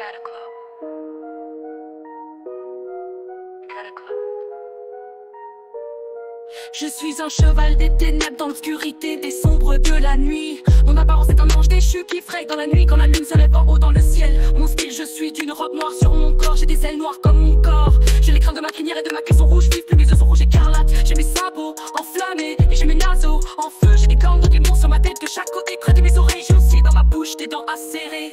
Cataclysm. Je suis un cheval des ténèbres dans l'obscurité des sombres de la nuit. Mon apparence est un ange déchu qui fraye dans la nuit quand la lune se lève en haut dans le ciel. Mon style, je suis d'une robe noire sur mon corps. J'ai des ailes noires comme mon corps. J'ai les crins de ma crinière et de ma cuisson rouge vive. Plus mes yeux sont rouges écarlates. J'ai mes sabots enflammés et j'ai mes naseaux en feu. J'ai des cornes de démons sur ma tête de chaque côté. Près de mes oreilles, j'ai aussi dans ma bouche des dents acérées.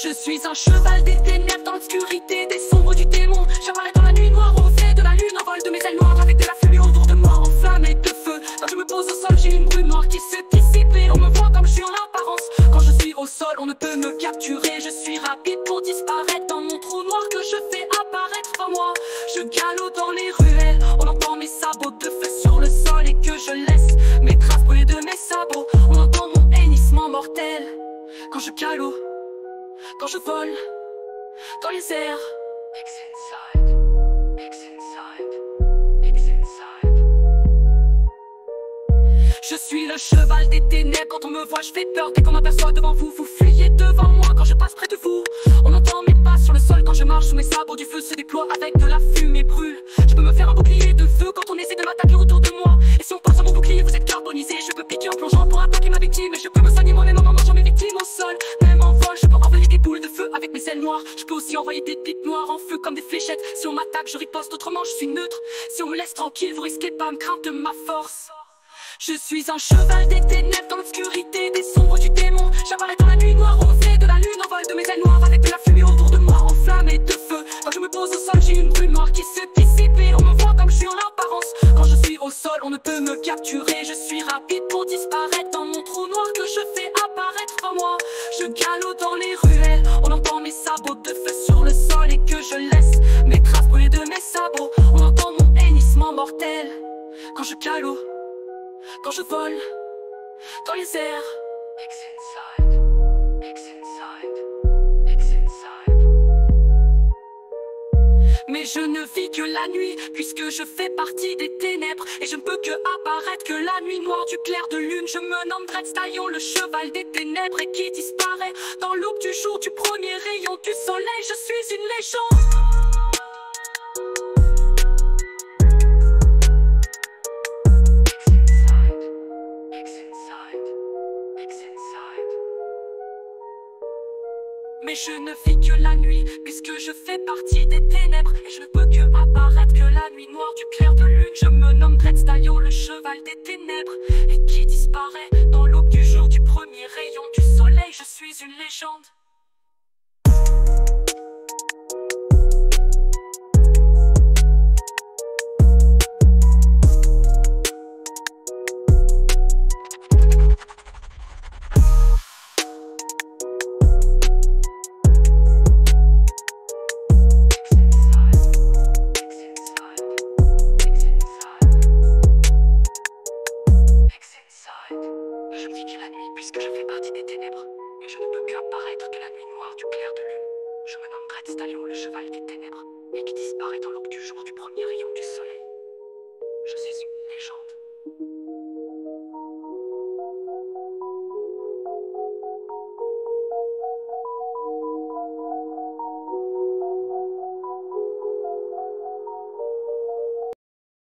Je suis un cheval des ténèbres dans l'obscurité des sombres du démon. J'apparaît dans la nuit noire au reflet de la lune. En vol de mes ailes noires avec de la fumée autour de moi enflammée de feu. Quand je me pose au sol, j'ai une brume noire qui se dissipe et on me voit comme je suis en apparence. Quand je suis au sol, on ne peut me capturer. Je suis rapide pour disparaître dans mon trou noir que je fais apparaître en moi. Je galope dans les ruelles, on entend mes sabots de feu sur le sol et que je laisse mes traces brûler de mes sabots. On entend mon hennissement mortel quand je galope. Quand je vole dans les airs. Je suis le cheval des ténèbres. Quand on me voit je fais peur. Dès qu'on m'aperçoit devant vous, vous fuyez devant moi. Quand je passe près de vous, on entend mes pas sur le sol. Quand je marche sous mes sabots, du feu se déploie avec de la fumée brûle. Je peux me faire un bouclier de feu quand on essaie de m'attaquer autour de moi. Et si on passe à mon bouclier, vous êtes carbonisé. Je peux piquer en plongeant pour attaquer ma victime. Et je peux me soigner moi-même en mangeant mes victimes au sol. Même en vol, je peux envoyer des boules de feu avec mes ailes noires. Je peux aussi envoyer des pics noires en feu comme des fléchettes. Si on m'attaque, je riposte, autrement je suis neutre. Si on me laisse tranquille, vous risquez pas me craindre de ma force. Je suis un cheval des ténèbres dans l'obscurité des sombres du démon. J'apparais dans la nuit noire au reflet de la lune. En vol de mes ailes noires avec de la fumée autour de moi enflammée de feu. Quand je me pose au sol, j'ai une brume noire qui se dissipe et on me voit comme je suis en apparence. Quand je suis au sol, on ne peut me capturer. Je suis rapide pour disparaître dans mon trou noir que je fais apparaître en moi. Je galope dans les ruelles, on entend mes sabots de feu sur le sol et que je laisse mes traces brûler de mes sabots. On entend mon hennissement mortel quand je galope. Quand je vole dans les airs. Mais je ne vis que la nuit, puisque je fais partie des ténèbres. Et je ne peux que apparaître que la nuit noire du clair de lune. Je me nomme Dreadstalion, le cheval des ténèbres. Et qui disparaît dans l'aube du jour du premier rayon du soleil. Je suis une légende. Mais je ne vis que la nuit, puisque je fais partie des ténèbres. Et je ne peux que apparaître que la nuit noire du clair de lune. Je me nomme Dreadstalion, le cheval des ténèbres. Et qui disparaît dans l'aube du jour du premier rayon du soleil. Je suis une légende.